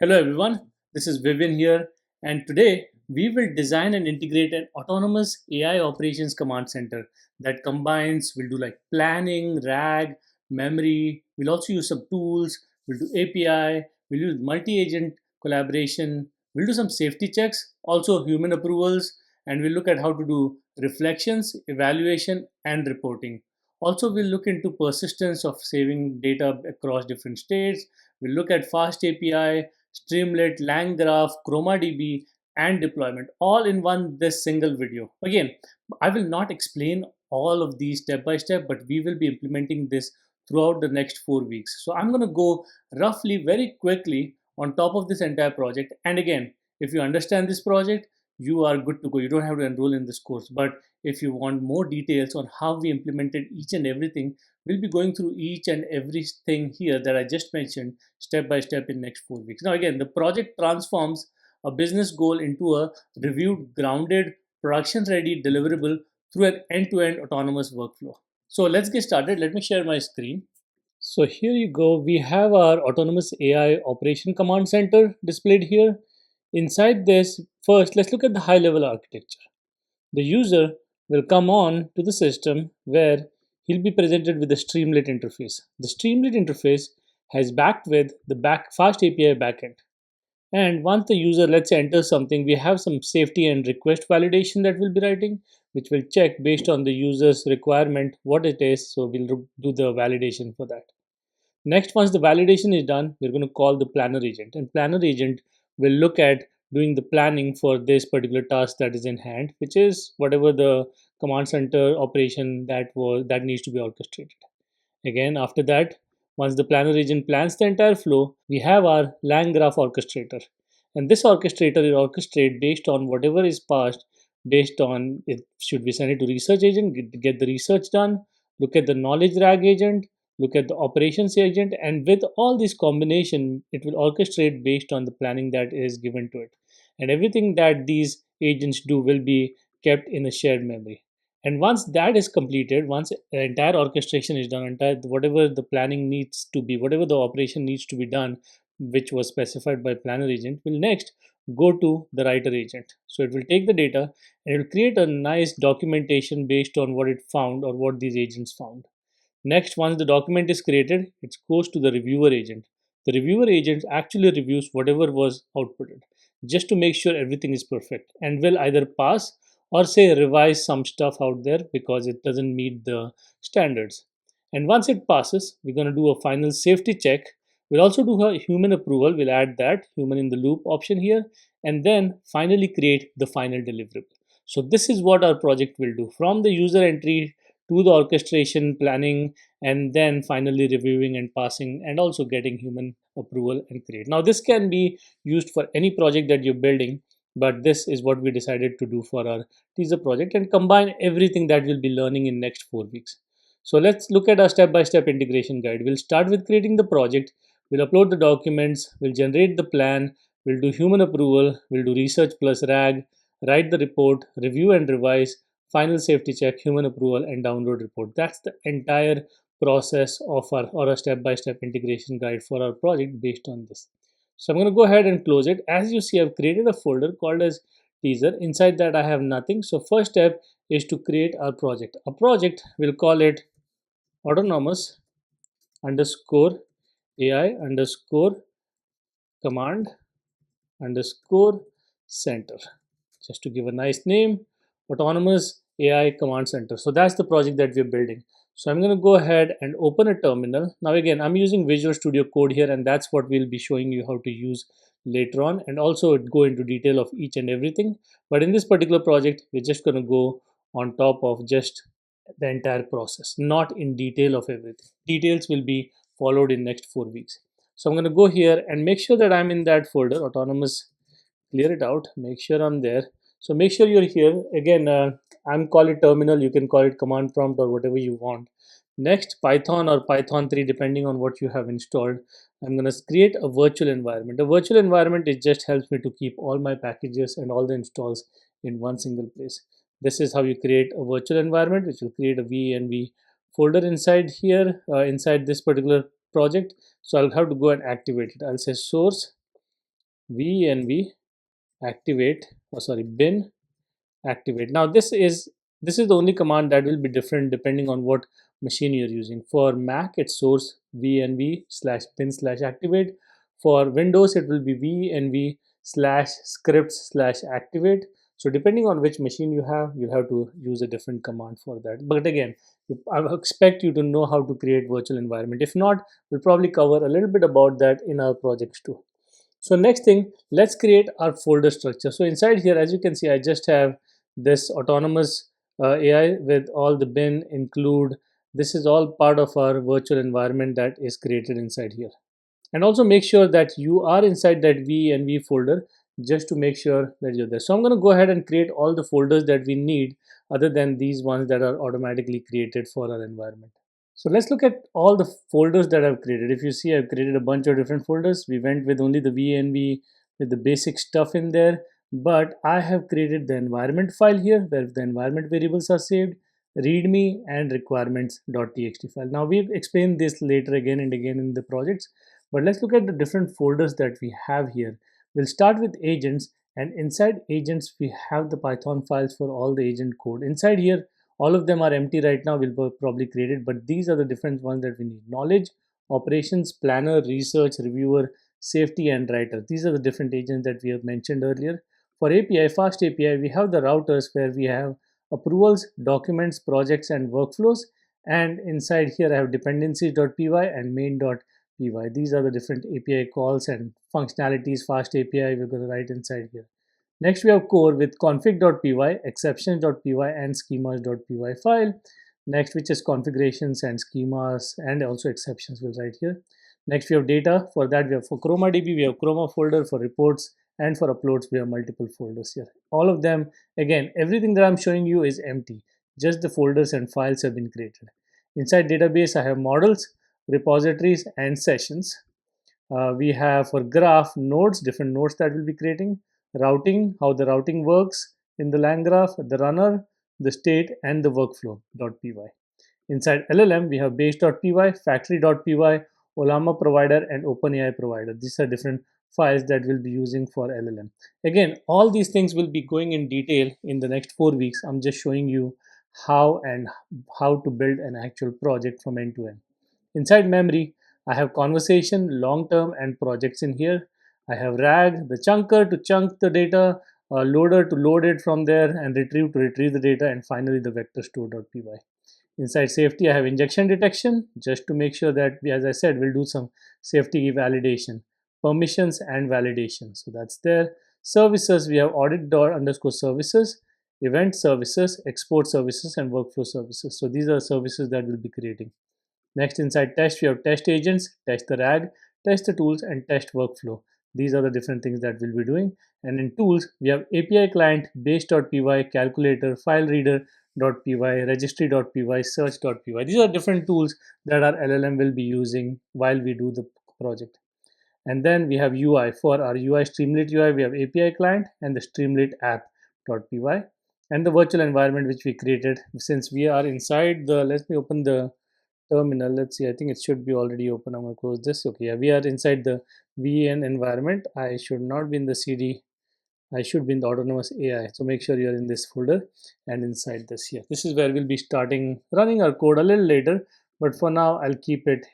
Hello everyone, this is Vivian here, and today we will design and integrate an autonomous AI operations command center that combines, we'll do like planning, RAG, memory, we'll also use some tools, we'll do API, we'll use multi-agent collaboration, we'll do some safety checks, also human approvals, and we'll look at how to do reflections, evaluation, and reporting. Also, we'll look into persistence of saving data across different states. We'll look at fast API, Streamlit, LangGraph, ChromaDB, and deployment all in one this single video. Again, I will not explain all of these step by step, but we will be implementing this throughout the next 4 weeks. So I'm going to go roughly very quickly on top of this entire project. And again, if you understand this project, you are good to go. You don't have to enroll in this course. But if you want more details on how we implemented each and everything, we'll be going through each and everything here that I just mentioned step by step in next 4 weeks. Now again, the project transforms a business goal into a reviewed, grounded, production ready deliverable through an end-to-end autonomous workflow. So let's get started. Let me share my screen. So here you go. We have our autonomous AI operation command center displayed here. Inside this, first let's look at the high level architecture. The user will come on to the system where he'll be presented with the Streamlit interface. The Streamlit interface has backed with the fast API backend. And once the user, let's say, enters something, we have some safety and request validation that we'll be writing, which will check based on the user's requirement what it is. So we'll do the validation for that. Next, once the validation is done, we're going to call the planner agent, and planner agent will look at doing the planning for this particular task that is in hand, which is whatever the command center operation that needs to be orchestrated. Again, after that, once the planner agent plans the entire flow, we have our LangGraph orchestrator. And this orchestrator will orchestrate based on whatever is passed, based on it, should we send it to research agent, get the research done, look at the knowledge RAG agent, look at the operations agent, and with all this combination, it will orchestrate based on the planning that is given to it. And everything that these agents do will be kept in a shared memory. And once that is completed, once the entire orchestration is done, entire whatever the planning needs to be, whatever the operation needs to be done, which was specified by planner agent, will next go to the writer agent. So it will take the data and it will create a nice documentation based on what it found or what these agents found. Next, once the document is created, it goes to the reviewer agent. The reviewer agent actually reviews whatever was outputted just to make sure everything is perfect and will either pass or say revise some stuff out there because it doesn't meet the standards. And once it passes, we're going to do a final safety check. We'll also do a human approval. We'll add that human in the loop option here and then finally create the final deliverable. So this is what our project will do from the user entry to the orchestration, planning, and then finally reviewing and passing, and also getting human approval and create. Now, this can be used for any project that you're building, but this is what we decided to do for our teaser project and combine everything that we'll be learning in next 4 weeks. So let's look at our step-by-step integration guide. We'll start with creating the project. We'll upload the documents. We'll generate the plan. We'll do human approval. We'll do research plus RAG, write the report, review and revise, final safety check, human approval, and download report. That's the entire process of our or a step-by-step integration guide for our project based on this. So I'm going to go ahead and close it. As you see, I've created a folder called as teaser. Inside that I have nothing. So first step is to create our project. A project, we'll call it autonomous underscore AI underscore command underscore center, just to give a nice name, autonomous AI command center. So that's the project that we're building. So I'm going to go ahead and open a terminal. Now again, I'm using Visual Studio Code here, and that's what we'll be showing you how to use later on, and also go into detail of each and everything. But in this particular project, we're just going to go on top of just the entire process, not in detail of everything. Details will be followed in next 4 weeks. So I'm going to go here and make sure that I'm in that folder, autonomous, clear it out, make sure I'm there. So make sure you're here. Again, I'm call it terminal, you can call it command prompt or whatever you want. Next, Python or Python 3, depending on what you have installed. I'm going to create a virtual environment. A virtual environment, it just helps me to keep all my packages and all the installs in one single place. This is how you create a virtual environment, which will create a venv folder inside here, inside this particular project. So I'll have to go and activate it. I'll say source V activate, oh sorry, bin activate. Now this is the only command that will be different depending on what machine you're using. For Mac it's source vnv slash bin slash activate. For Windows it will be vnv slash scripts slash activate. So depending on which machine you have, you'll have to use a different command for that. But again, I expect you to know how to create virtual environment. If not, we'll probably cover a little bit about that in our projects too. So next thing, let's create our folder structure. So inside here, as you can see, I just have this autonomous AI with all the bin include. This is all part of our virtual environment that is created inside here. And also make sure that you are inside that V folder just to make sure that you're there. So I'm going to go ahead and create all the folders that we need other than these ones that are automatically created for our environment. So let's look at all the folders that I've created. If you see, I've created a bunch of different folders. We went with only the VNV with the basic stuff in there, but I have created the environment file here where the environment variables are saved, readme and requirements.txt file. Now we've explained this later again and again in the projects, but let's look at the different folders that we have here. We'll start with agents, and inside agents we have the Python files for all the agent code. Inside here all of them are empty right now. We'll probably create it, but these are the different ones that we need. Knowledge, operations, planner, research, reviewer, safety, and writer. These are the different agents that we have mentioned earlier. For API, fast API, we have the routers where we have approvals, documents, projects, and workflows. And inside here, I have dependencies.py and main.py. These are the different API calls and functionalities. Fast API, we're going to write inside here. Next, we have core with config.py, exceptions.py, and schemas.py file. Next, which is configurations and schemas and also exceptions we'll write here. Next, we have data. For that, we have for ChromaDB, we have Chroma folder. For reports and for uploads, we have multiple folders here. All of them, again, everything that I'm showing you is empty. Just the folders and files have been created. Inside database, I have models, repositories, and sessions. We have for graph nodes, different nodes that we'll be creating, routing, how the routing works in the lang graph, the runner, the state, and the workflow.py. Inside LLM, we have base.py, factory.py, Olama provider, and OpenAI provider. These are different files that we'll be using for LLM. Again, all these things will be going in detail in the next 4 weeks. I'm just showing you how to build an actual project from end to end. Inside memory, I have conversation, long term, and projects in here. I have RAG, the chunker to chunk the data, loader to load it from there, and retrieve to retrieve the data, and finally the vector store.py. Inside safety, I have injection detection just to make sure that, as I said, we'll do some safety validation, permissions, and validation. So that's there. Services, we have audit underscore services, event services, export services, and workflow services. So these are services that we'll be creating. Next, inside test, we have test agents, test the RAG, test the tools, and test workflow. These are the different things that we'll be doing. And in tools, we have API client, base.py, calculator, file reader.py, registry.py, search.py. These are different tools that our LLM will be using while we do the project. And then we have UI. For our UI, Streamlit UI, we have API client and the Streamlit app.py. And the virtual environment which we created. Since we are inside the, let me open the terminal. Let's see, I think it should be already open. I'm going to close this. Okay, yeah, we are inside the VN environment. I should not be in the CD. I should be in the autonomous AI. So make sure you're in this folder and inside this here. This is where we'll be starting running our code a little later, but for now I'll keep it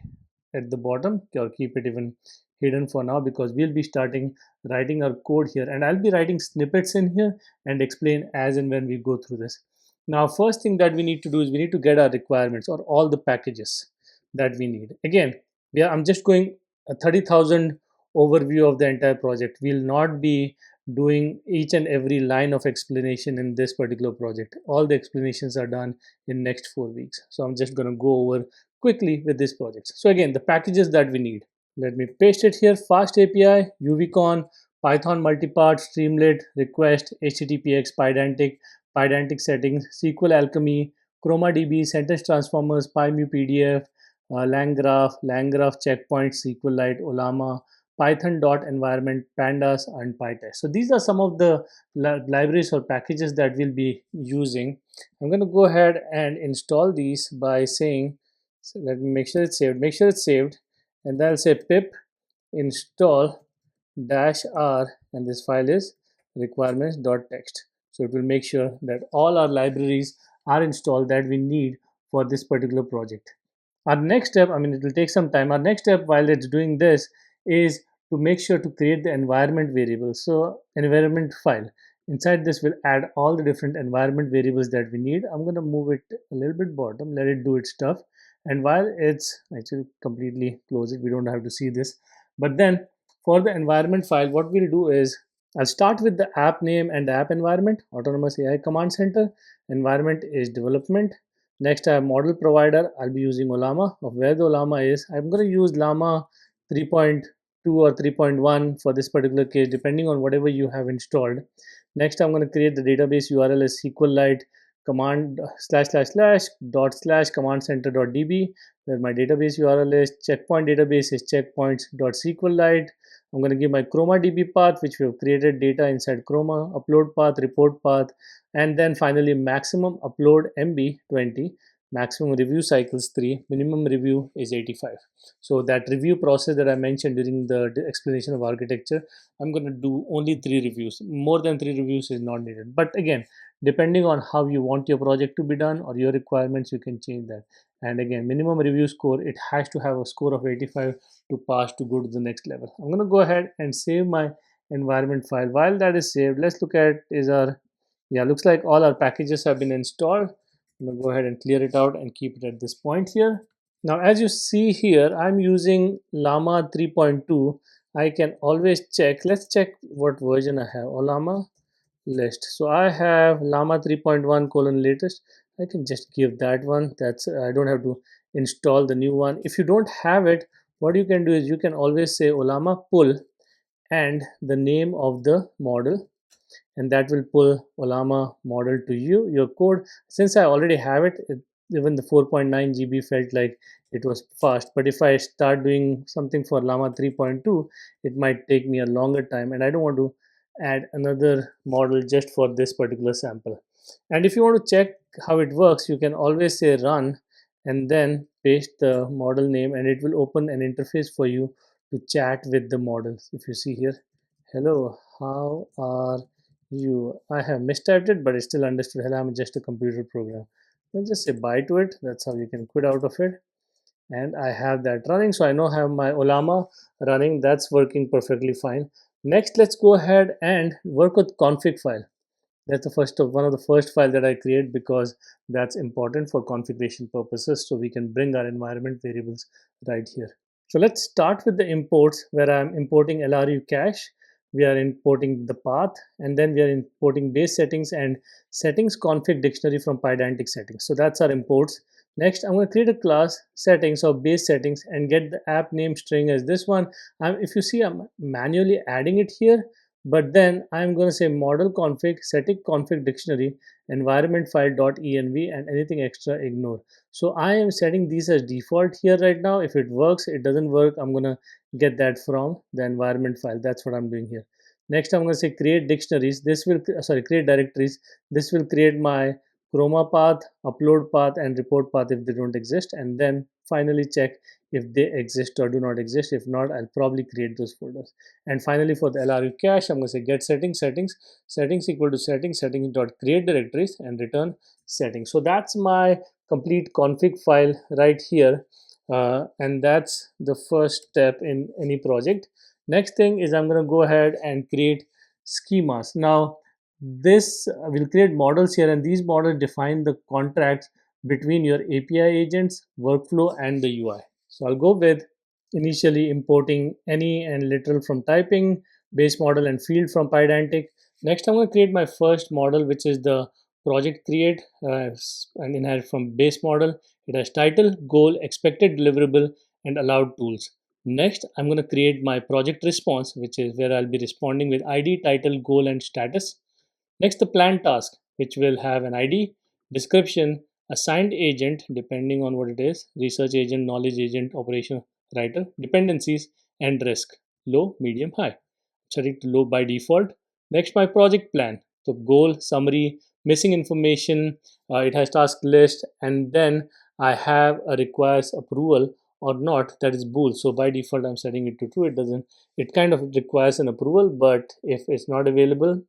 at the bottom or keep it even hidden for now because we'll be starting writing our code here, and I'll be writing snippets in here and explain as and when we go through this. Now, first thing that we need to do is we need to get our requirements or all the packages that we need. Again, I'm just going a 30,000 overview of the entire project. We'll not be doing each and every line of explanation in this particular project. All the explanations are done in next 4 weeks. So I'm just going to go over quickly with this project. So again, the packages that we need. Let me paste it here. Fast API, UVCon, Python multipart, Streamlit, request, HTTPX, Pydantic settings, SQL Alchemy, ChromaDB, sentence transformers, PyMu PDF, LangGraph checkpoint, SQLite, Olama, Python dot environment, pandas, and pytest. So these are some of the libraries or packages that we'll be using. I'm going to go ahead and install these by saying, so let me make sure it's saved. Make sure it's saved, and then I'll say pip install dash r, and this file is requirements.txt. So it will make sure that all our libraries are installed that we need for this particular project. Our next step, I mean, it will take some time. Our next step while it's doing this is to make sure to create the environment variable. So environment file. Inside this will add all the different environment variables that we need. I'm going to move it a little bit bottom, let it do its stuff. And while it's actually completely close it, we don't have to see this. But then for the environment file, what we'll do is I'll start with the app name and the app environment, Autonomous AI Command Center. Environment is development. Next, I have model provider. I'll be using Olama. Of where the Olama is, I'm going to use Llama 3.2 or 3.1 for this particular case, depending on whatever you have installed. Next, I'm going to create the database URL as SQLite command / dot / command center .db, where my database URL is. Checkpoint database is checkpoints.sqlite. I'm going to give my chroma db path, which we have created data inside chroma, upload path, report path, and then finally maximum upload MB 20, maximum review cycles 3, minimum review is 85. So that review process that I mentioned during the explanation of architecture, I'm going to do only 3 reviews. More than 3 reviews is not needed. But again, depending on how you want your project to be done or your requirements, you can change that. And again, minimum review score, it has to have a score of 85 to pass to go to the next level. I'm going to go ahead and save my environment file. While that is saved, let's look at is our, yeah, looks like all our packages have been installed. I'm going to go ahead and clear it out and keep it at this point here. Now, as you see here, I'm using Llama 3.2. I can always check. Let's check what version I have. Olama list. So I have Llama 3.1 colon latest. I can just give that one. That's I don't have to install the new one. If you don't have it, what you can do is you can always say Olama pull and the name of the model, and that will pull Olama model to you, your code. Since I already have it, even the 4.9 GB felt like it was fast. But if I start doing something for Llama 3.2, it might take me a longer time, and I don't want to add another model just for this particular sample. And if you want to check how it works, you can always say run and then paste the model name, and it will open an interface for you to chat with the models. If you see here, hello, how are you? I have mistyped it, but it still understood. Hello, I'm just a computer program. Then just say bye to it. That's how you can quit out of it. And I have that running. So I now have my Olama running. That's working perfectly fine. Next, let's go ahead and work with config file. That's the first of one of the first file that I create because that's important for configuration purposes. So we can bring our environment variables right here. So let's start with the imports where I'm importing LRU cache. We are importing the path, and then we are importing base settings and settings config dictionary from Pydantic settings. So that's our imports. Next, I'm going to create a class settings or base settings and get the app name string as this one. If you see, I'm manually adding it here, but then I'm going to say model config, setting config dictionary, environment file.env, and anything extra ignore. So I am setting these as default here right now. If it works, it doesn't work, I'm going to get that from the environment file. That's what I'm doing here. Next, I'm going to say create dictionaries. This will, create directories. This will create my chroma path, upload path, and report path if they don't exist. And then finally check if they exist or do not exist. If not, I'll probably create those folders. And finally, for the LRU cache, I'm going to say get settings equal to settings dot create directories and return settings. So that's my complete config file right here. And that's the first step in any project. Next thing is I'm going to go ahead and create schemas. Now, this will create models here, and these models define the contracts between your API agents, workflow, and the UI. So I'll go with initially importing any and literal from typing, base model and field from Pydantic. Next, I'm going to create my first model, which is the project create and inherit from base model. It has title, goal, expected deliverable, and allowed tools. Next, I'm going to create my project response, which is where I'll be responding with ID, title, goal, and status. Next, the planned task, which will have an ID, description, assigned agent, depending on what it is, research agent, knowledge agent, operation writer, dependencies, and risk, low, medium, high. Set it to low by default. Next, my project plan. So goal, summary, missing information, it has task list, and then I have a requires approval or not, that is bool. So by default I'm setting it to true. It doesn't, it kind of requires an approval, but if it's not available,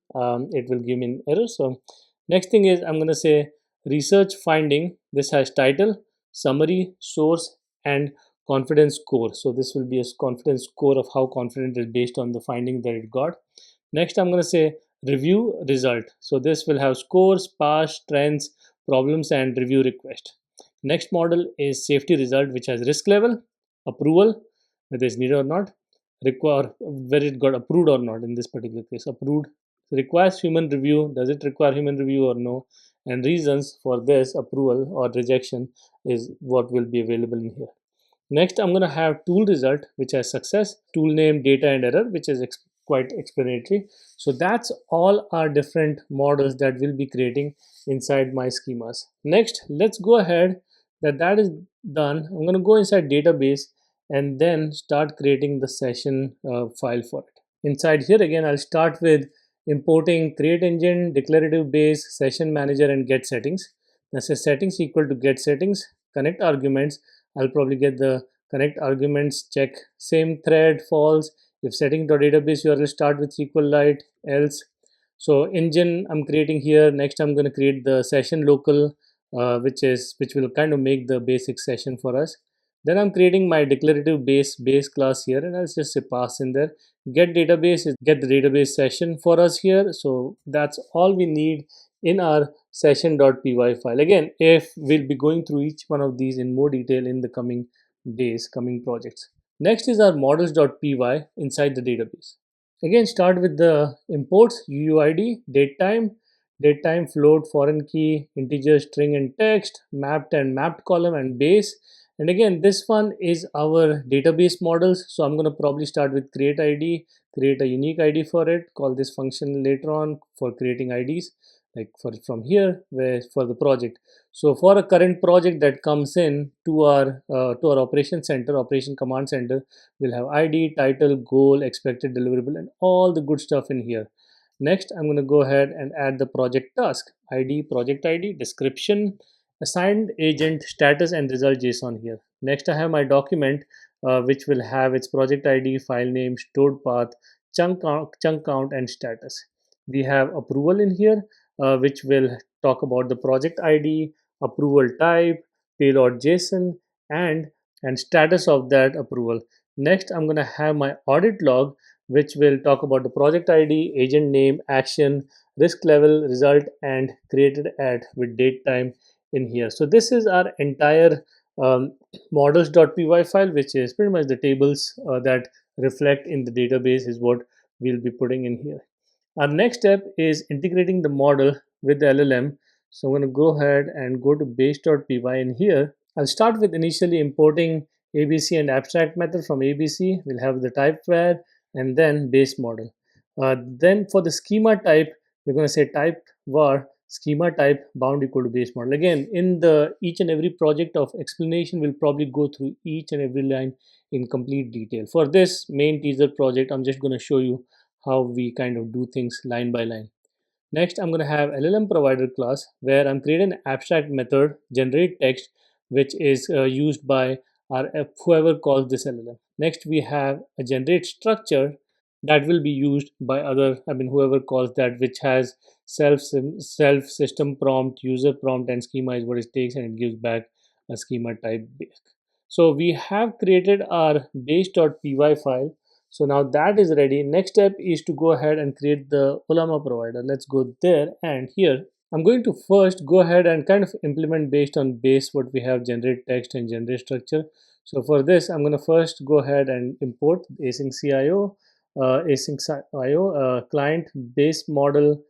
it will give me an error. So next thing is I'm going to say research finding. This has title, summary, source, and confidence score. So this will be a confidence score of how confident it is based on the finding that it got. Next, I'm going to say review result. So this will have scores, past, trends, problems, and review request. Next model is safety result, which has risk level, approval, whether it's needed or not, require whether it got approved or not. In this particular case, approved, requires human review. Does it require human review or no? And reasons for this approval or rejection is what will be available in here. Next, I'm going to have tool result, which has success, tool name, data, and error, which is quite explanatory. So that's all our different models that we'll be creating inside my schemas. Next, let's go ahead. That is done. I'm going to go inside database and then start creating the session file for it. Inside here again, I'll start with importing create engine, declarative base, session manager, and get settings. Now say settings equal to get settings, connect arguments. I'll probably get the connect arguments, check same thread false. If setting.database URL start with SQLite, else. So engine I'm creating here. Next I'm going to create the session local, which will kind of make the basic session for us. Then I'm creating my declarative base class here, and I'll just say pass in there. Get database is get the database session for us here. So that's all we need in our session.py file. Again, if we'll be going through each one of these in more detail in the coming days, coming projects. Next is our models.py inside the database. Again, start with the imports, UUID, datetime, float, foreign key, integer, string, and text, mapped and mapped column, and base. And again, this one is our database models. So I'm going to probably start with create ID, create a unique ID for it, call this function later on for creating IDs, like from here where for the project. So for a current project that comes in to our operation command center, we'll have ID, title, goal, expected deliverable, and all the good stuff in here. Next, I'm going to go ahead and add the project task, ID, project ID, description, assigned agent, status, and result JSON here. Next, I have my document, which will have its project ID, file name, stored path, chunk count, and status. We have approval in here, which will talk about the project ID, approval type, payload JSON, and status of that approval. Next, I'm going to have my audit log, which will talk about the project ID, agent name, action, risk level, result, and created at with date time in here. So this is our entire models.py file, which is pretty much the tables that reflect in the database is what we'll be putting in here. Our next step is integrating the model with the LLM. So I'm going to go ahead and go to base.py in here. I'll start with initially importing ABC and abstract method from ABC. We'll have the type var and then base model. Then for the schema type, we're going to say type var schema type bound equal to base model. Again, in the each and every project of explanation, we'll probably go through each and every line in complete detail. For this main teaser project, I'm just going to show you how we kind of do things line by line. Next, I'm going to have LLM provider class where I'm creating an abstract method, generate text, which is used by our whoever calls this LLM. Next, we have a generate structure that will be used by whoever calls that, which has self system prompt, user prompt, and schema is what it takes, and it gives back a schema type back. So we have created our base.py file. So now that is ready. Next step is to go ahead and create the Olama provider. Let's go there, and here I'm going to first go ahead and kind of implement based on base what we have, generate text and generate structure. So for this, I'm going to first go ahead and import async CIO, client base model,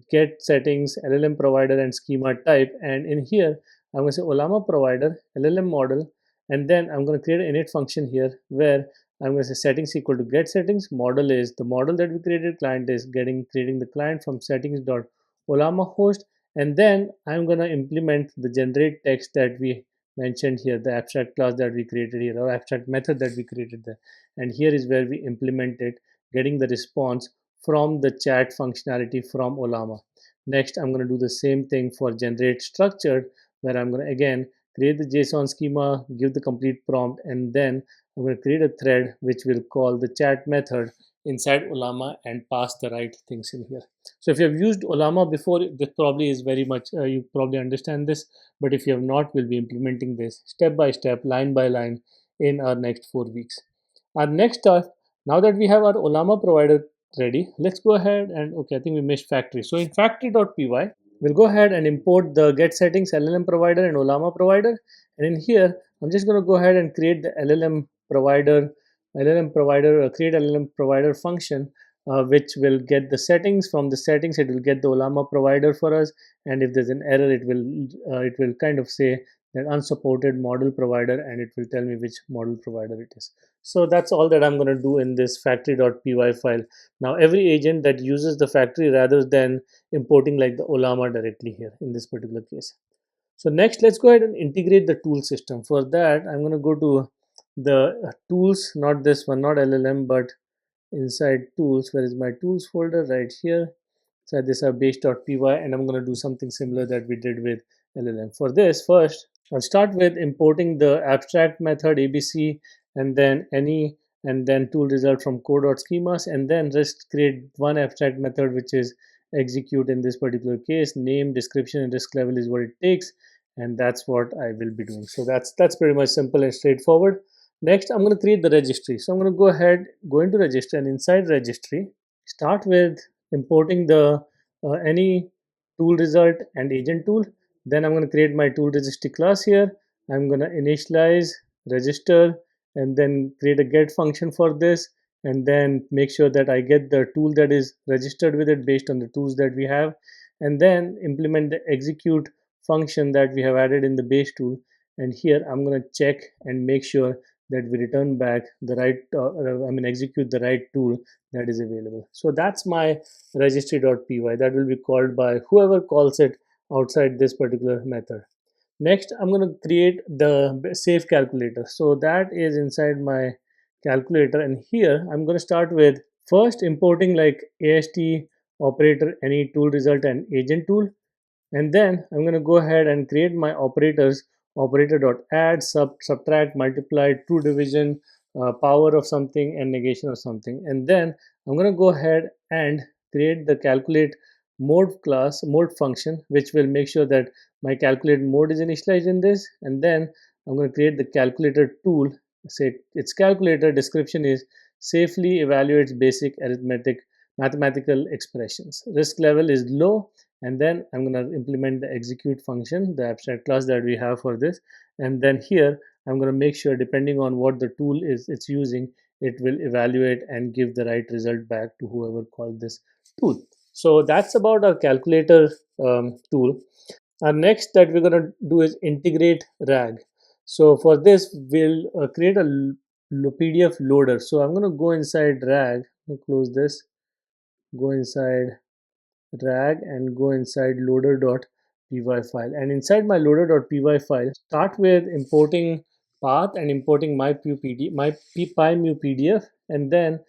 get settings, LLM provider, and schema type. And in here, I'm going to say Olama provider, LLM model, and then I'm going to create an init function here where I'm going to say settings equal to get settings. Model is the model that we created. Client is creating the client from settings.olama host, and then I'm going to implement the generate text that we mentioned here, the abstract class that we created here, or abstract method that we created there. And here is where we implement it, getting the response from the chat functionality from Olama. Next, I'm going to do the same thing for generate structured, where I'm going to again create the JSON schema, give the complete prompt, and then I'm going to create a thread which will call the chat method inside Olama and pass the right things in here. So if you have used Olama before, this probably is very much, you probably understand this, but if you have not, we'll be implementing this step by step, line by line in our next 4 weeks. Our next task, now that we have our Olama provider ready, let's go ahead and, okay, I think we missed factory. So in factory.py, we'll go ahead and import the get settings LLM provider and Olama provider. And in here, I'm just going to go ahead and create the create LLM provider function, which will get the settings. From the settings, it will get the Olama provider for us. And if there's an error, it will kind of say that unsupported model provider, and it will tell me which model provider it is. So that's all that I'm going to do in this factory.py file. Now every agent that uses the factory rather than importing like the Olama directly here in this particular case. So next, let's go ahead and integrate the tool system. For that, I'm going to go to the tools, not this one, not LLM, but inside tools. Where is my tools folder? Right here. So this are base.py, and I'm going to do something similar that we did with LLM. For this, first, I'll start with importing the abstract method ABC, and then any, and then tool result from core.schemas, and then just create one abstract method which is execute in this particular case. Name, description, and risk level is what it takes, and that's what I will be doing. So that's pretty much simple and straightforward. Next, I'm going to create the registry. So I'm going to go ahead, go into registry, and inside registry, start with importing the any tool result and agent tool. Then I'm going to create my tool registry class here. I'm going to initialize, register, and then create a get function for this, and then make sure that I get the tool that is registered with it based on the tools that we have, and then implement the execute function that we have added in the base tool. And here I'm going to check and make sure that we return back the right, execute the right tool that is available. So that's my registry.py that will be called by whoever calls it outside this particular method. Next, I'm going to create the safe calculator. So that is inside my calculator, and here I'm going to start with first importing like AST operator, any tool result, and agent tool. And then I'm going to go ahead and create my operators, operator.add, subtract, multiply, true division, power of something, and negation of something. And then I'm going to go ahead and create the calculate mode class, mode function, which will make sure that my calculate mode is initialized in this. And then I'm going to create the calculator tool. Say its calculator description is safely evaluates basic arithmetic mathematical expressions. Risk level is low, and then I'm going to implement the execute function, the abstract class that we have for this. And then here I'm going to make sure, depending on what the tool is it's using, it will evaluate and give the right result back to whoever called this tool. So that's about our calculator tool. Our next that we're going to do is integrate RAG. So for this, we'll create a PDF loader. So I'm going to go inside RAG, close this, go inside RAG, and go inside loader.py file. And inside my loader.py file, start with importing path and importing my PyMu PDF, and then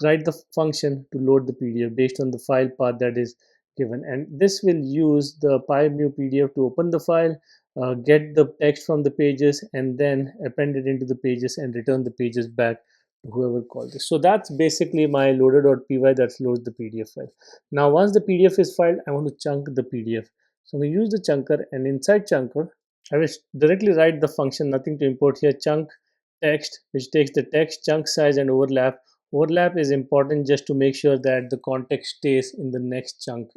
write the function to load the PDF based on the file path that is given. And this will use the PyMu PDF to open the file, get the text from the pages, and then append it into the pages and return the pages back to whoever called this. So that's basically my loader.py that loads the PDF file. Now, once the PDF is filed, I want to chunk the PDF. So I'm going to use the chunker, and inside chunker, I will directly write the function, nothing to import here, chunk text, which takes the text, chunk size, and overlap. Overlap is important just to make sure that the context stays in the next chunk.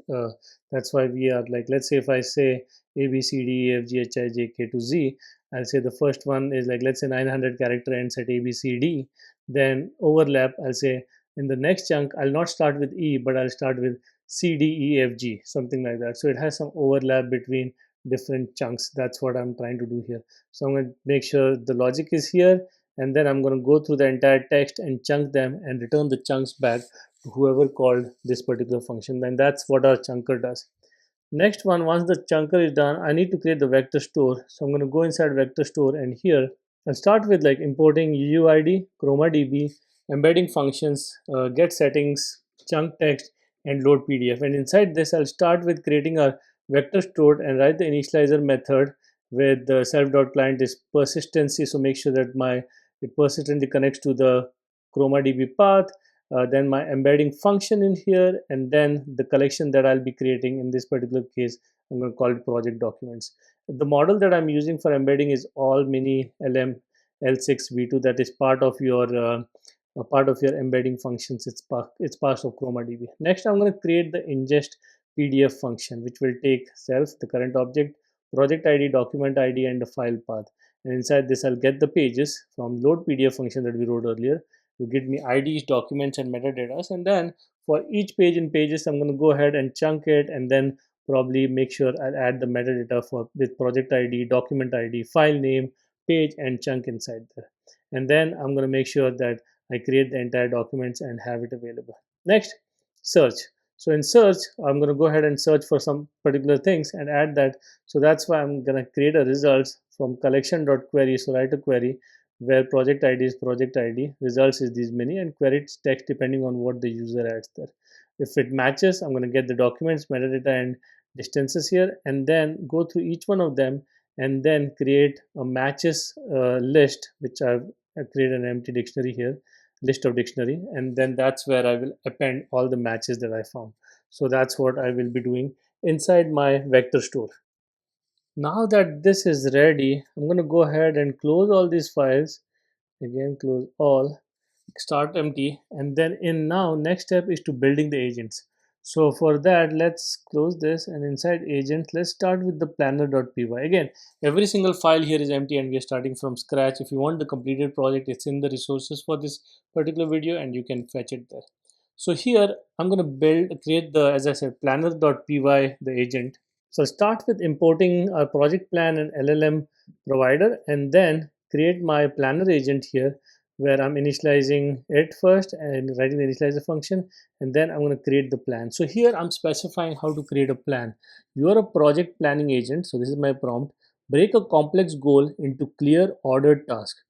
That's why we are like, let's say if I say A, B, C, D, E, F, G, H, I, J, K to Z, I'll say the first one is like, let's say 900 character ends at A, B, C, D. Then overlap, I'll say in the next chunk, I'll not start with E, but I'll start with C, D, E, F, G, something like that. So it has some overlap between different chunks. That's what I'm trying to do here. So I'm going to make sure the logic is here, and then I'm going to go through the entire text and chunk them and return the chunks back to whoever called this particular function. Then that's what our chunker does. Next one, once the chunker is done, I need to create the vector store. So I'm going to go inside vector store, and here I'll start with like importing UUID, ChromaDB, embedding functions, get settings, chunk text, and load PDF. And inside this, I'll start with creating a vector store and write the initializer method, with the self.client is persistency. So make sure that my it persistently connects to the ChromaDB path. Then my embedding function in here, and then the collection that I'll be creating. In this particular case, I'm going to call it project documents. The model that I'm using for embedding is all mini LM L6 V2. That is part of your embedding functions. It's part of ChromaDB. Next, I'm going to create the ingest PDF function, which will take self, the current object, project ID, document ID, and the file path. And inside this, I'll get the pages from load PDF function that we wrote earlier. You give me IDs, documents, and metadata. And then for each page in pages, I'm going to go ahead and chunk it, and then probably make sure I'll add the metadata for with project ID, document ID, file name, page, and chunk inside there. And then I'm going to make sure that I create the entire documents and have it available. Next, search. So in search, I'm going to go ahead and search for some particular things and add that. So that's why I'm going to create a results from collection.query. So write a query where project ID is project ID, results is these many, and query text depending on what the user adds there. If it matches, I'm going to get the documents, metadata, and distances here, and then go through each one of them and then create a matches list, which I've created an empty dictionary here, list of dictionary, and then that's where I will append all the matches that I found. So that's what I will be doing inside my vector store. Now that this is ready, I'm going to go ahead and close all these files. Again, close all, start empty, and then in now next step is to building the agents. So for that, let's close this, and inside agent, let's start with the planner.py. Again, every single file here is empty and we are starting from scratch. If you want the completed project, it's in the resources for this particular video and you can fetch it there. So here I'm going to create the, as I said, planner.py, the agent. So start with importing our project plan and LLM provider, and then create my planner agent here, where I'm initializing it first and writing the initializer function, and then I'm going to create the plan. So here I'm specifying how to create a plan. You're a project planning agent, so this is my prompt. Break a complex goal into clear ordered tasks.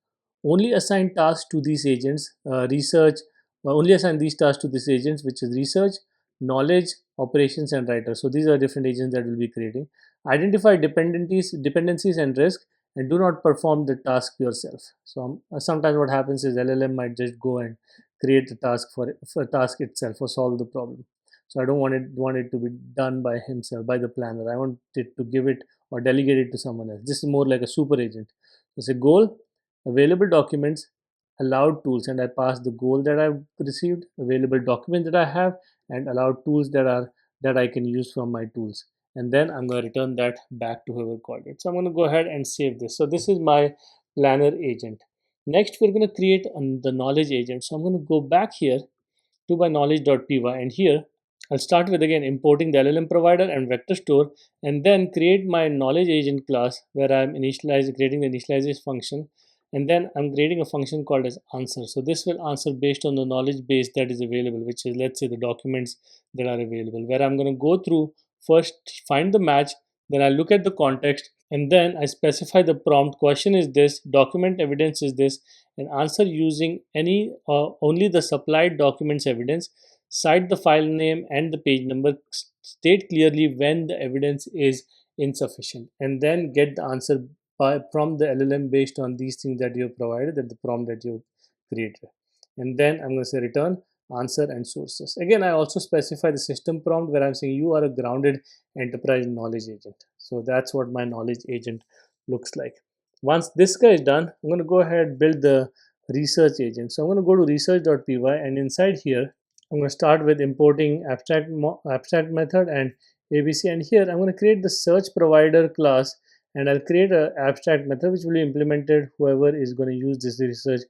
Only assign tasks to these agents, only assign these tasks to these agents, which is research, knowledge, operations, and writer. So these are different agents that we'll be creating. Identify dependencies and risk, and do not perform the task yourself. So sometimes what happens is LLM might just go and create a task for a task itself or solve the problem. So I don't want it to be done by himself, by the planner. I want it to give it or delegate it to someone else. This is more like a super agent. So say goal, available documents, allowed tools, and I pass the goal that I've received, available documents that I have, and allowed tools that I can use from my tools. And then I'm going to return that back to whoever called it. So I'm going to go ahead and save this. So this is my planner agent. Next, we're going to create the knowledge agent. So I'm going to go back here to my knowledge.py, and here I'll start with again importing the LLM provider and vector store, and then create my knowledge agent class where I'm creating the initialization function, and then I'm creating a function called as answer. So this will answer based on the knowledge base that is available, which is, let's say, the documents that are available, where I'm going to go through first, find the match, then I look at the context, and then I specify the prompt. Question is this, document evidence is this, and answer using any only the supplied documents evidence. Cite the file name and the page number. State clearly when the evidence is insufficient, and then get the answer from the LLM based on these things that you have provided, that the prompt that you created. And then I'm going to say return answer and sources. Again, I also specify the system prompt where I'm saying you are a grounded enterprise knowledge agent. So that's what my knowledge agent looks like. Once this guy is done, I'm going to go ahead and build the research agent. So I'm going to go to research.py, and inside here I'm going to start with importing abstract method and ABC, and here I'm going to create the search provider class, and I'll create an abstract method which will be implemented whoever is going to use this research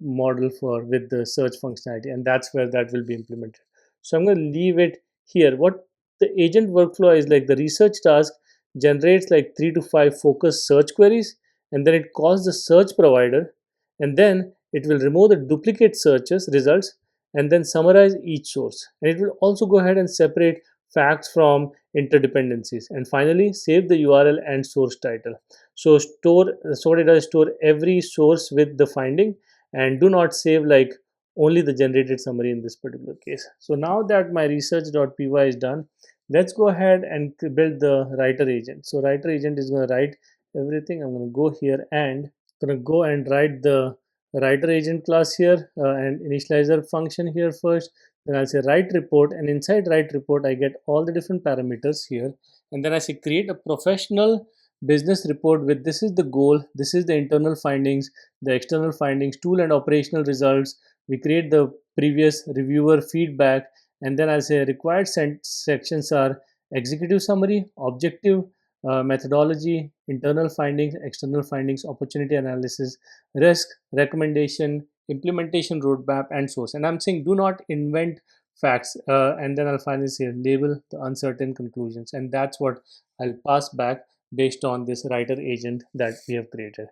model for with the search functionality, and that's where that will be implemented. So I'm going to leave it here. What the agent workflow is like, the research task generates like 3 to 5 focused search queries, and then it calls the search provider, and then it will remove the duplicate searches results, and then summarize each source, and it will also go ahead and separate facts from interdependencies, and finally save the URL and source title. So what it does, store every source with the finding, and do not save like only the generated summary in this particular case. So now that my research.py is done, let's go ahead and build the writer agent. So writer agent is going to write everything. I'm going to go here and going to go and write the writer agent class here and initializer function here first. Then I'll say write report, and inside write report I get all the different parameters here, and then I say create a professional business report with this is the goal, this is the internal findings, the external findings, tool and operational results. We create the previous reviewer feedback, and then I'll say required sections are executive summary, objective, methodology, internal findings, external findings, opportunity analysis, risk, recommendation, implementation roadmap, and source. And I'm saying do not invent facts. And then I'll finally say label the uncertain conclusions. And that's what I'll pass back based on this writer agent that we have created.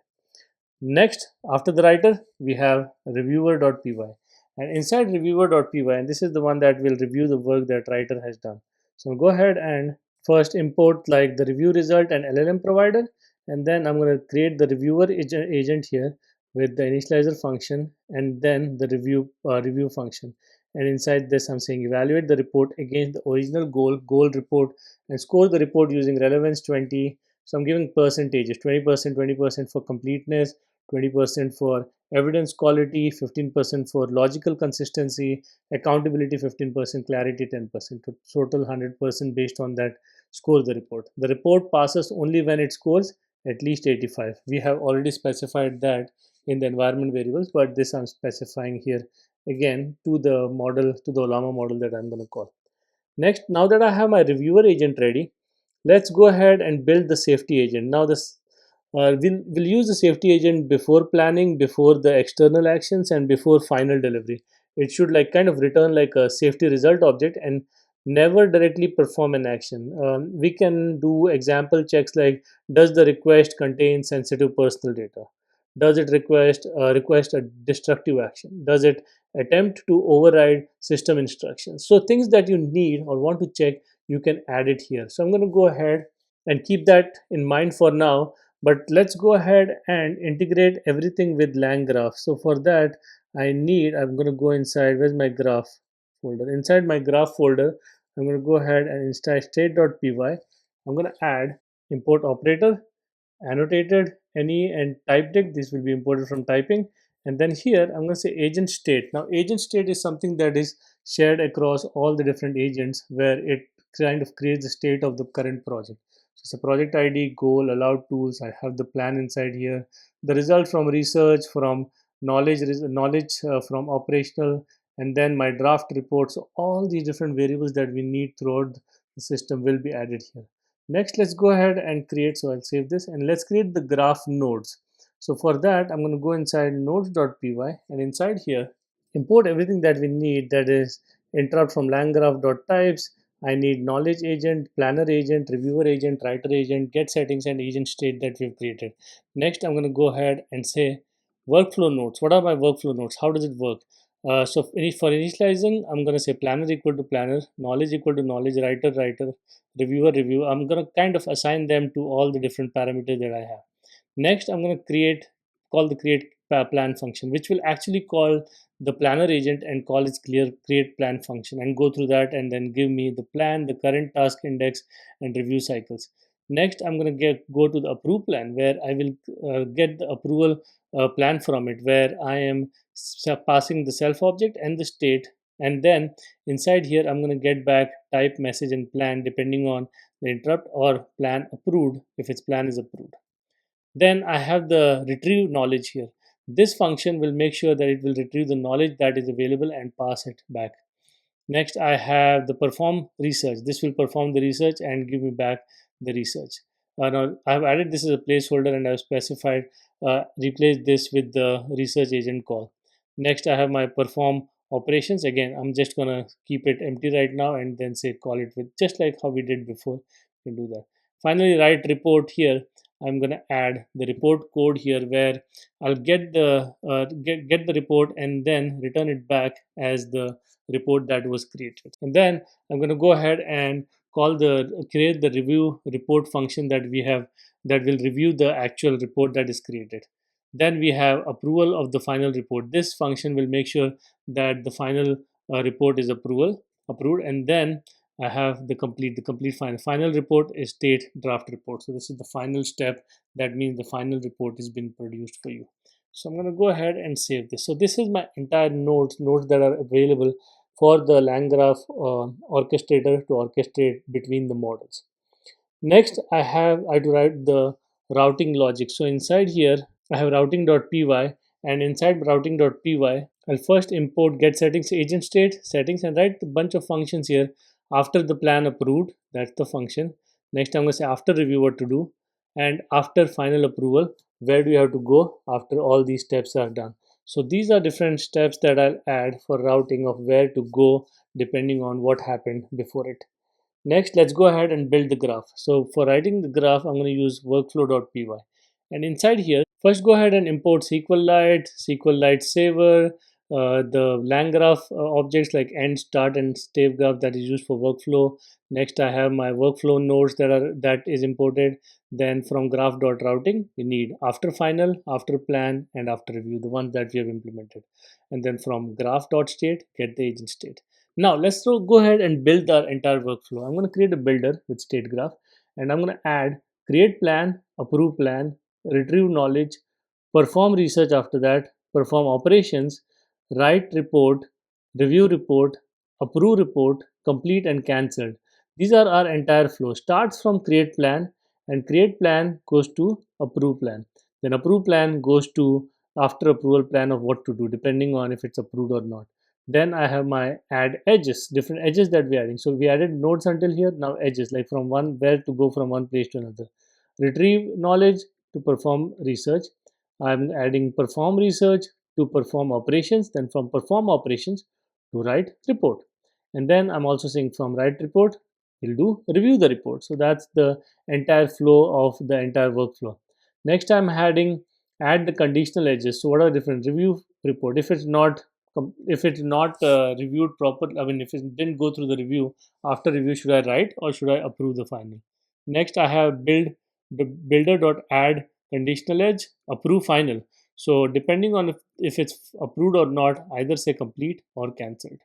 Next, after the writer, we have reviewer.py. And inside reviewer.py, and this is the one that will review the work that writer has done. So go ahead and first import like the review result and LLM provider. And then I'm going to create the reviewer agent here with the initializer function and then the review function. And inside this, I'm saying evaluate the report against the original goal report and score the report using relevance 20. So I'm giving percentages 20%, 20% for completeness, 20% for evidence quality, 15% for logical consistency, accountability 15%, clarity 10%, total 100% based on that score the report. The report passes only when it scores at least 85. We have already specified that in the environment variables, but this I'm specifying here again to the model, to the Llama model that I'm going to call. Next, now that I have my reviewer agent ready, let's go ahead and build the safety agent. Now this we'll use the safety agent before planning, before the external actions, and before final delivery. It should like kind of return like a safety result object and never directly perform an action. We can do example checks like does the request contain sensitive personal data? Does it request a destructive action? Does it attempt to override system instructions? So things that you need or want to check, you can add it here. So I'm going to go ahead and keep that in mind for now, but let's go ahead and integrate everything with LangGraph. So for that, I'm going to go inside, where's my graph folder? Inside my graph folder, I'm going to go ahead and install state.py. I'm going to add import operator, annotated, any, and typed it. This will be imported from typing. And then here, I'm going to say agent state. Now, agent state is something that is shared across all the different agents where it kind of creates the state of the current project. So it's a project ID, goal, allowed tools. I have the plan inside here. The result from research, from knowledge from operational, and then my draft report. So all these different variables that we need throughout the system will be added here. Next, let's go ahead and create. So I'll save this and let's create the graph nodes. So for that, I'm going to go inside nodes.py and inside here, import everything that we need, that is interrupt from langgraph.types. I need knowledge agent, planner agent, reviewer agent, writer agent, get settings, and agent state that we've created. Next, I'm going to go ahead and say workflow nodes. What are my workflow nodes? How does it work? So for initializing, I'm going to say planner equal to planner, knowledge equal to knowledge, writer, reviewer. I'm going to kind of assign them to all the different parameters that I have. Next, I'm going to call the create plan function, which will actually call the planner agent and call its clear create plan function and go through that and then give me the plan, the current task index, and review cycles. Next, I'm going to go to the approve plan where I will get the approval plan from it, where I am passing the self object and the state. And then inside here, I'm going to get back type, message, and plan depending on the interrupt, or plan approved if its plan is approved. Then I have the retrieve knowledge here. This function will make sure that it will retrieve the knowledge that is available and pass it back. Next, I have the perform research. This will perform the research and give me back the research. Now, I have added this as a placeholder and I have specified replace this with the research agent call. Next, I have my perform operations. Again, I'm just going to keep it empty right now and then say call it with just like how we did before. We can do that. Finally, write report here. I'm going to add the report code here where I'll get the report and then return it back as the report that was created. And then I'm going to go ahead and create the review report function that we have that will review the actual report that is created. Then we have approval of the final report. This function will make sure that the final report is approved, and then I have the complete final report is state draft report. So this is the final step. That means the final report has been produced for you. So I'm going to go ahead and save this. So this is my entire nodes that are available for the LangGraph orchestrator to orchestrate between the models. Next, I to write the routing logic. So inside here, I have routing.py, and inside routing.py, I'll first import get settings agent state settings and write a bunch of functions here. After the plan approved, that's the function. Next, I'm going to say after review what to do, and after final approval, where do you have to go after all these steps are done. So these are different steps that I'll add for routing of where to go depending on what happened before it. Next, let's go ahead and build the graph. So for writing the graph, I'm going to use workflow.py. And inside here, first go ahead and import SQLite Saver, the LangGraph objects like end, start, and stave graph that is used for workflow. Next, I have my workflow nodes that is imported. Then from graph.routing, we need after final, after plan, and after review, the ones that we have implemented. And then from graph.state, get the agent state. Now go ahead and build our entire workflow. I'm going to create a builder with state graph, and I'm going to add create plan, approve plan, retrieve knowledge, perform research after that, perform operations, write report, review report, approve report, complete and cancelled. These are our entire flow. Starts from create plan, and create plan goes to approve plan. Then approve plan goes to after approval plan of what to do, depending on if it's approved or not. Then I have my add edges, different edges that we're adding. So we added nodes until here, now edges, like from one where to go from one place to another. Retrieve knowledge to perform research. I'm adding perform research to perform operations, then from perform operations to write report. And then I'm also saying from write report, we'll do review the report. So that's the entire flow of the entire workflow. Next, I'm adding add the conditional edges. So what are different review report? If it's not reviewed properly, I mean, if it didn't go through the review, after review, should I write or should I approve the finding? Next, I have the builder.add conditional edge, approve final. So depending on if it's approved or not, either say complete or cancelled.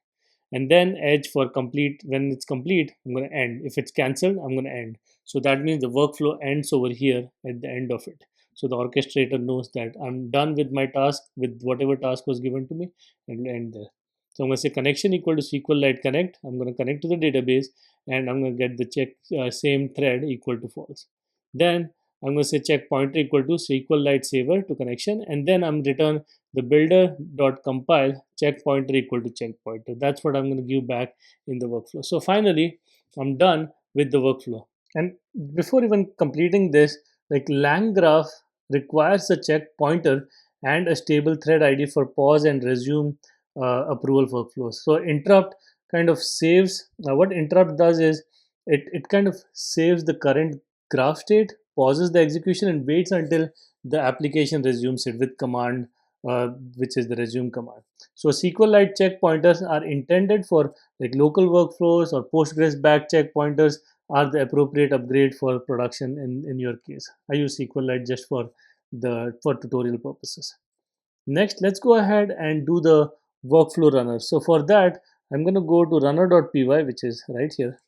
And then edge for complete. When it's complete, I'm going to end. If it's cancelled, I'm going to end. So that means the workflow ends over here at the end of it. So the orchestrator knows that I'm done with my task, with whatever task was given to me, and end there. So I'm going to say connection equal to SQLite connect. I'm going to connect to the database, and I'm going to get the check same thread equal to false. Then I'm going to say check pointer equal to SQLite saver to connection, and then I'm return the builder dot compile check pointer equal to check pointer. That's what I'm going to give back in the workflow. So finally, I'm done with the workflow. And before even completing this, like LangGraph requires a check pointer and a stable thread ID for pause and resume approval workflows. So interrupt kind of saves. What interrupt does is it kind of saves the current graph state, pauses the execution, and waits until the application resumes it with command, which is the resume command. So SQLite check pointers are intended for like local workflows, or Postgres back check pointers are the appropriate upgrade for production in your case. I use SQLite just for tutorial purposes. Next, let's go ahead and do the workflow runner. So for that, I'm going to go to runner.py, which is right here.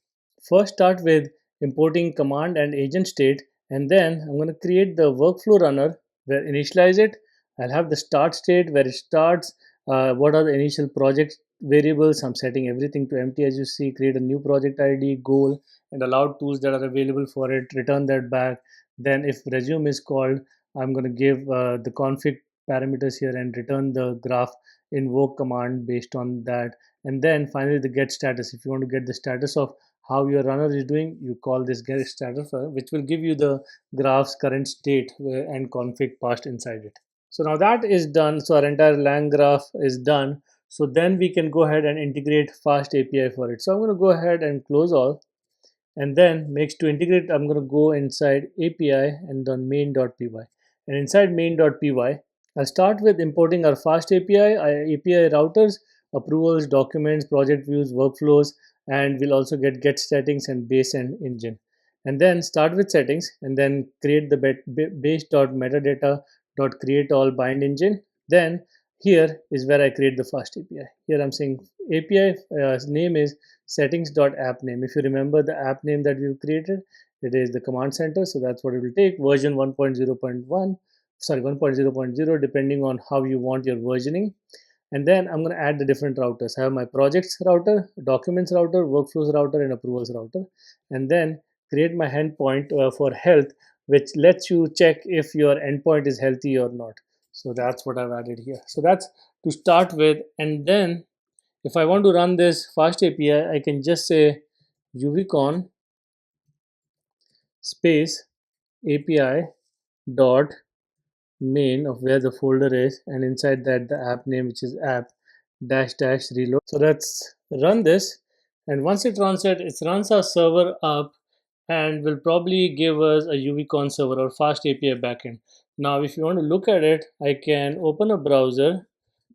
First, start with importing command and agent state, and then I'm going to create the workflow runner where initialize it. I'll have the start state where it starts. What are the initial project variables? I'm setting everything to empty as you see. Create a new project ID, goal, and allowed tools that are available for it. Return that back. Then, if resume is called, I'm going to give the config parameters here and return the graph invoke command based on that. And then finally, the get status. If you want to get the status of how your runner is doing, you call this get status, which will give you the graph's current state and config passed inside it. So now that is done. So our entire lang graph is done. So then we can go ahead and integrate fast API for it. So I'm going to go ahead and close all, and then makes to integrate. I'm going to go inside API and then main.py, and inside main.py I'll start with importing our fast API routers, approvals, documents, project views, workflows, and we'll also get settings and base and engine. And then start with settings, and then create the base.metadata.create all bind engine. Then here is where I create the first API. Here I'm saying API name is settings.app name. If you remember the app name that we've created, it is the command center. So that's what it will take. Version 1.0.1, sorry, 1.0.0, depending on how you want your versioning. And then I'm going to add the different routers. I have my projects router, documents router, workflows router, and approvals router. And then create my endpoint for health, which lets you check if your endpoint is healthy or not. So that's what I've added here. So that's to start with. And then if I want to run this fast API, I can just say uvcon space API dot main of where the folder is, and inside that the app name, which is app dash dash reload. So let's run this, and once it runs it runs our server up and will probably give us a uvcon server or fast API backend. Now if you want to look at it, I can open a browser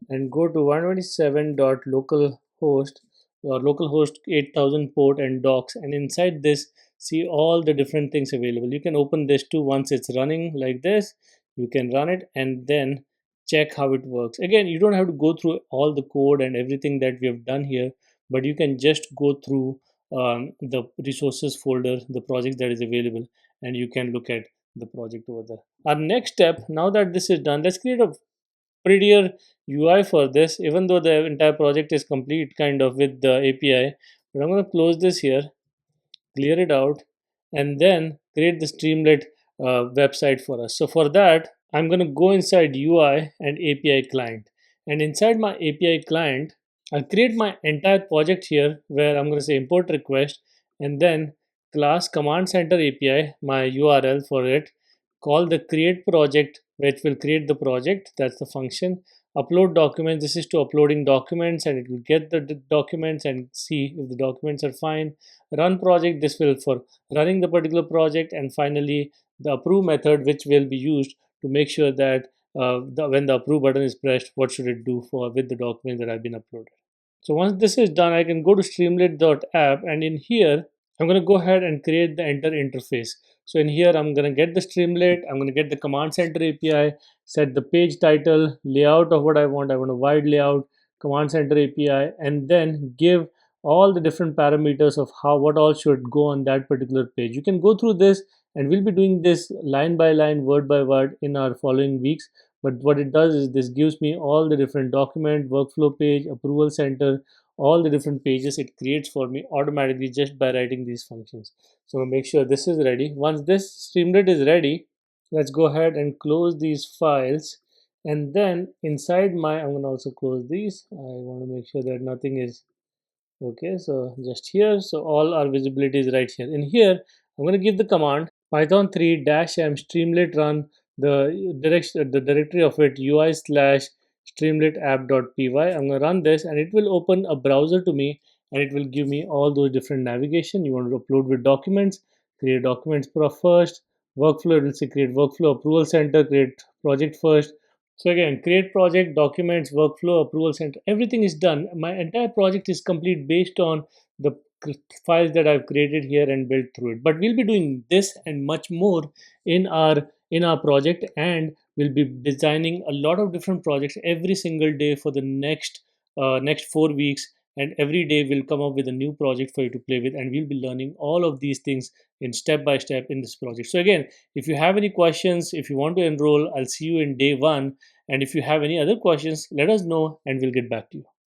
and go to 127.localhost or localhost 8000 port and docs, and inside this see all the different things available. You can open this too. Once it's running like this, you can run it and then check how it works. Again, you don't have to go through all the code and everything that we have done here, but you can just go through the resources folder, the project that is available, and you can look at the project over there. Our next step, now that this is done, let's create a prettier UI for this, even though the entire project is complete kind of with the API. But I'm going to close this here, clear it out, and then create the Streamlit website for us. So for that, I'm going to go inside UI and API client. And inside my API client, I'll create my entire project here where I'm going to say import request and then class command center API, my URL for it, call the create project, which will create the project. That's the function. Upload documents. This is to uploading documents, and it will get the documents and see if the documents are fine. Run project. This will for running the particular project, and finally the approve method, which will be used to make sure that when the approve button is pressed, what should it do for with the documents that have been uploaded. So once this is done, I can go to streamlit.app, and in here I'm going to go ahead and create the enter interface. So in here I'm going to get the Streamlit, I'm going to get the command center API, set the page title, layout of what I want. I want a wide layout, command center API, and then give all the different parameters of how what all should go on that particular page. You can go through this, and we'll be doing this line by line, word by word in our following weeks. But what it does is this gives me all the different document, workflow page, approval center, all the different pages it creates for me automatically just by writing these functions. So make sure this is ready. Once this Streamlit is ready, let's go ahead and close these files. And then inside my, I'm going to also close these. I want to make sure that nothing is okay. So just here, so all our visibility is right here. In here, I'm going to give the command python 3 dash m streamlit run the directory of it ui slash streamlit app.py. I'm going to run this, and it will open a browser to me, and it will give me all those different navigation. You want to upload with documents, create documents first, workflow, it will say create workflow, approval center, create project first. So again, create project, documents, workflow, approval center, everything is done. My entire project is complete based on the files that I've created here and built through it. But we'll be doing this and much more in our project, and we'll be designing a lot of different projects every single day for the next 4 weeks. And every day we'll come up with a new project for you to play with, and we'll be learning all of these things in step by step in this project. So again, if you have any questions, if you want to enroll, I'll see you in day one. And if you have any other questions, let us know and we'll get back to you.